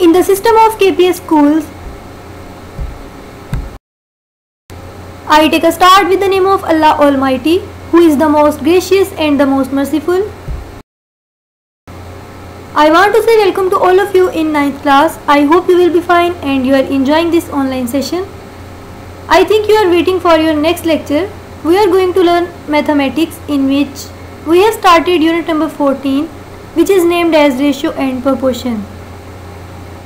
In the system of KPS schools, I take a start with the name of Allah Almighty, who is the most gracious and the most merciful. I want to say welcome to all of you in 9th class. I hope you will be fine and you are enjoying this online session. I think you are waiting for your next lecture. We are going to learn mathematics, in which we have started unit number 14, which is named as ratio and proportion.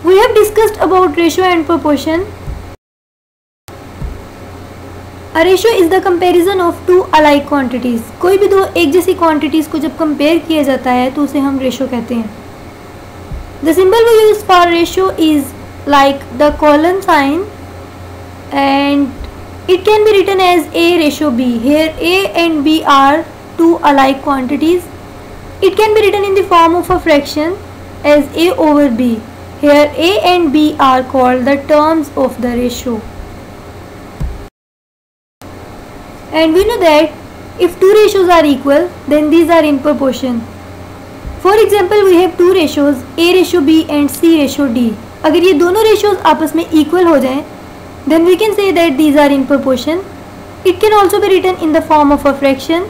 We have discussed about ratio and proportion. A ratio is the comparison of two alike quantities. कोई भी दो एक जैसी quantities को जब compare किया जाता है तो उसे हम ratio कहते हैं. The symbol we use for ratio is like the colon sign, and it can be written as A ratio B. Here A and B are two alike quantities. It can be written in the form of a fraction as A over B. Here A and B are called the terms of the ratio. And we know that if two ratios are equal, then these are in proportion. For example, we have two ratios A ratio B and C ratio D. अगर ये दोनों ratios आपस में equal हो जाएं, then we can say that these are in proportion. It can also be written in the form of a fraction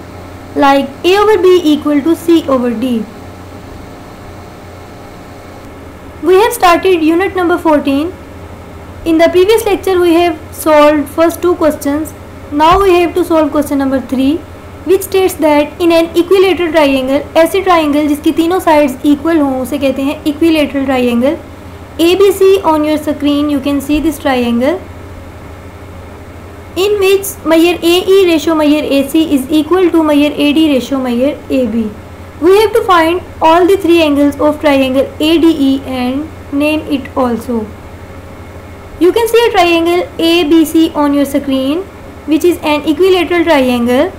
like A over B equal to C over D. We have started unit number 14. In the previous lecture we have solved first two questions. Now we have to solve question number 3, which states that in an equilateral triangle, ऐसे triangle जिसकी तीनों sides equal हों उसे कहते हैं equilateral triangle. ABC on your screen you can see this triangle, in which measure AE ratio measure AC is equal to measure AD ratio measure AB. We have to find all the three angles of triangle ADE and name it also. You can see a triangle ABC on your screen, which is an equilateral triangle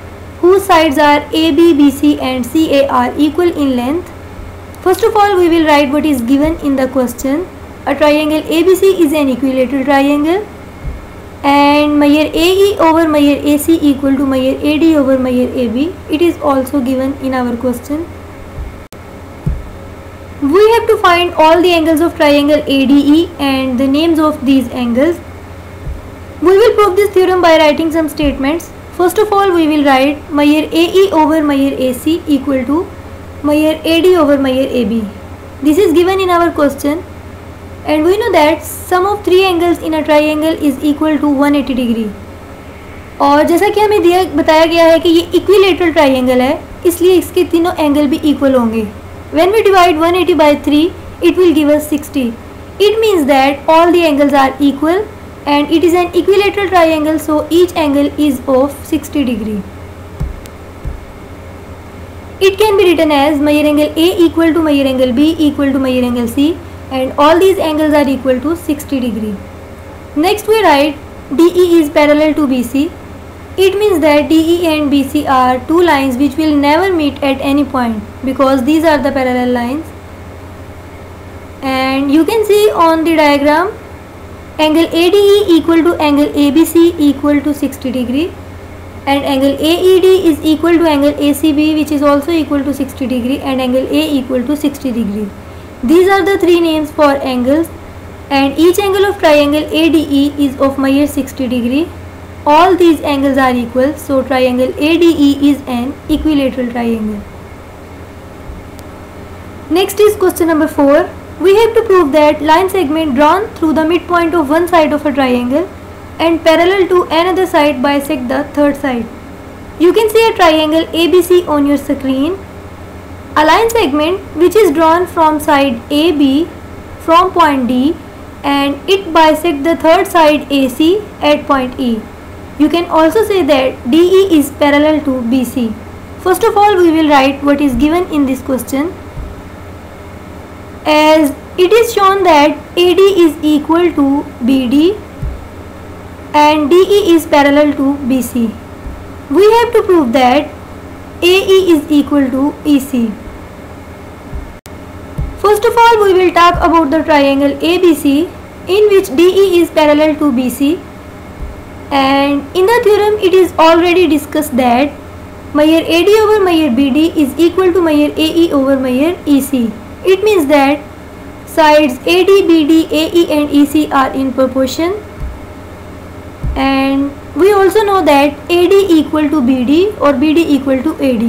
whose sides are AB, BC and CA are equal in length. First of all, we will write what is given in the question. A triangle ABC is an equilateral triangle and measure AE over measure AC equal to measure AD over measure AB. It is also given in our question. We have to find all the angles of triangle ADE and the names of these angles. We will prove this theorem by writing some statements. First of all, we will write measure AE over measure AC equal to measure AD over measure AB. This is given in our question, and we know that sum of three angles in a triangle is equal to 180 degree. और जैसा कि हमें बताया गया है कि ये equilateral triangle है, इसलिए इसके तीनों एंगल भी इक्वल होंगे. When we divide 180 by 3, it will give us 60. It means that all the angles are equal. And it is an equilateral triangle, so each angle is of 60 degree. It can be written as measure angle A equal to measure angle B equal to measure angle C, and all these angles are equal to 60 degree. Next we write DE is parallel to BC. It means that DE and BC are two lines which will never meet at any point because these are the parallel lines. And you can see on the diagram, angle ADE equal to angle ABC equal to 60 degree, and angle AED is equal to angle ACB, which is also equal to 60 degree, and angle A equal to 60 degree. These are the three names for angles, and each angle of triangle ADE is of measure 60 degree. All these angles are equal, so triangle ADE is an equilateral triangle. Next is question number 4. We have to prove that line segment drawn through the midpoint of one side of a triangle and parallel to another side bisect the third side. You can see a triangle ABC on your screen. A line segment which is drawn from side AB from point D and it bisects the third side AC at point E. You can also say that DE is parallel to BC. First of all, we will write what is given in this question. As it is shown that AD is equal to BD and DE is parallel to BC. We have to prove that AE is equal to EC. First of all, we will talk about the triangle ABC, in which DE is parallel to BC, and in the theorem it is already discussed that measure AD over measure BD is equal to measure AE over measure EC. It means that sides AD, BD, AE and EC are in proportion, and we also know that AD equal to BD or BD equal to AD.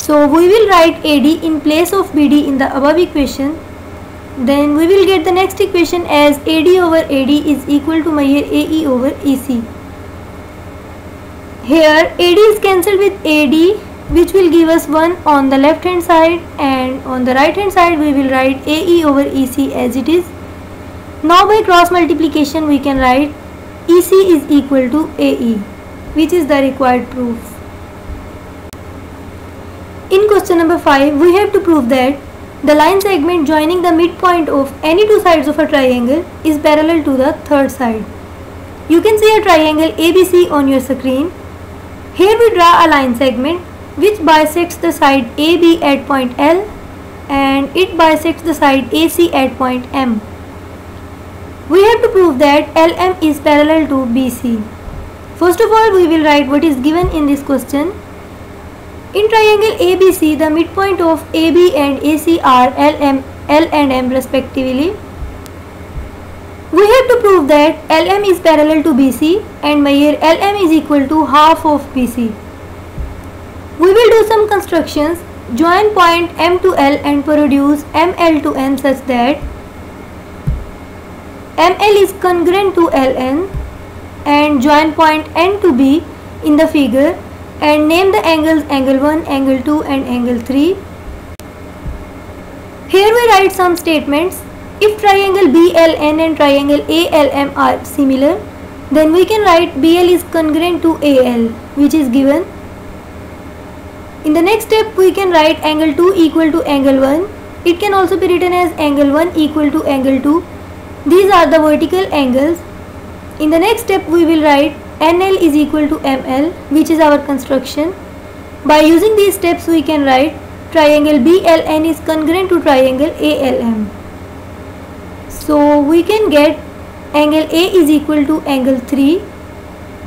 So we will write AD in place of BD in the above equation. Then we will get the next equation as AD over AD is equal to my AE over EC. Here AD is cancelled with AD, which will give us 1 on the left hand side, and on the right hand side we will write AE over EC as it is. Now by cross multiplication we can write EC is equal to AE, which is the required proof. In question number 5, we have to prove that the line segment joining the midpoint of any two sides of a triangle is parallel to the third side. You can see a triangle ABC on your screen. Here we draw a line segment which bisects the side AB at point L and it bisects the side AC at point M. We have to prove that LM is parallel to BC. First of all, we will write what is given in this question. In triangle ABC, the midpoint of AB and AC are L and M respectively. We have to prove that LM is parallel to BC and here LM is equal to half of BC. We will do some constructions. Join point M to L and produce ML to N such that ML is congruent to LN, and join point N to B in the figure and name the angles angle 1, angle 2 and angle 3. Here we write some statements. If triangle BLN and triangle ALM are similar, then we can write BL is congruent to AL, which is given. In the next step we can write angle 2 equal to angle 1. It can also be written as angle 1 equal to angle 2. These are the vertical angles. In the next step we will write NL is equal to ML, which is our construction. By using these steps we can write triangle BLN is congruent to triangle ALM. So we can get angle A is equal to angle 3,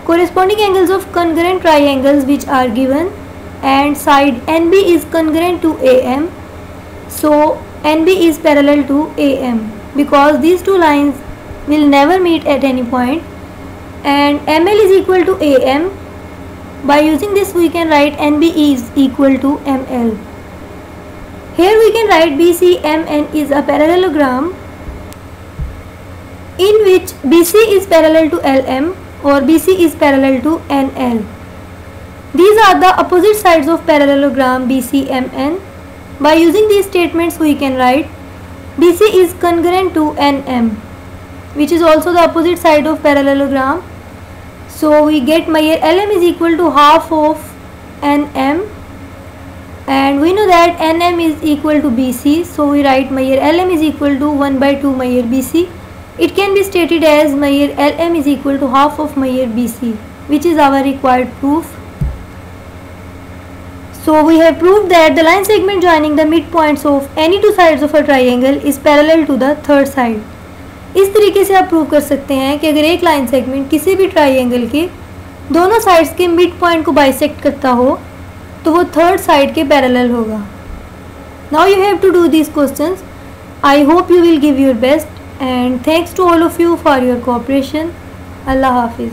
corresponding angles of congruent triangles which are given, and side NB is congruent to AM. So NB is parallel to AM because these two lines will never meet at any point, and ML is equal to AM. By using this we can write NB is equal to ML. Here we can write BCMN is a parallelogram in which BC is parallel to LM or BC is parallel to NL. These are the opposite sides of parallelogram BCMN. By using these statements we can write BC is congruent to NM, which is also the opposite side of parallelogram. So we get my LM is equal to half of NM, and we know that NM is equal to BC, so we write my LM is equal to 1 by 2 my BC. It can be stated as my LM is equal to half of my BC, which is our required proof. So we have proved that the line segment joining the midpoints of any two sides of a triangle is parallel to the third side. इस तरीके से आप prove कर सकते हैं कि अगर एक लाइन सेगमेंट किसी भी ट्राइंगल के दोनों साइड्स के मिड पॉइंट को बाइसेक्ट करता हो तो वो थर्ड साइड के पैरेलल होगा. Now you have to do these questions. I hope you will give your best and thanks to all of you for your cooperation. Allah Hafiz.